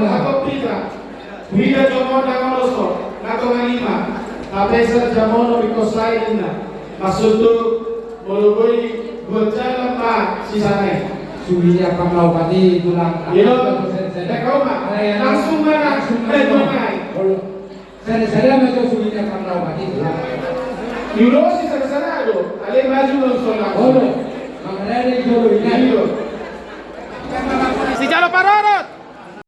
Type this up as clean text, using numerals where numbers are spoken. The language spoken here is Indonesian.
ako pita. Vida Jomo Nakaloso, Nato Ngalima, Kapesa Jamono Bikoslain na, Masutu, Muluboy, Gonjala Pa, Sisanay. Suminya Panglawati tulang. Yo, ikaw ma, langsung mana, Saya macam suminya Panglawati tulang. Yulo si Sarado, ale maju ng sola. Oh, mengenai itu ini. Si Jalo Parorot.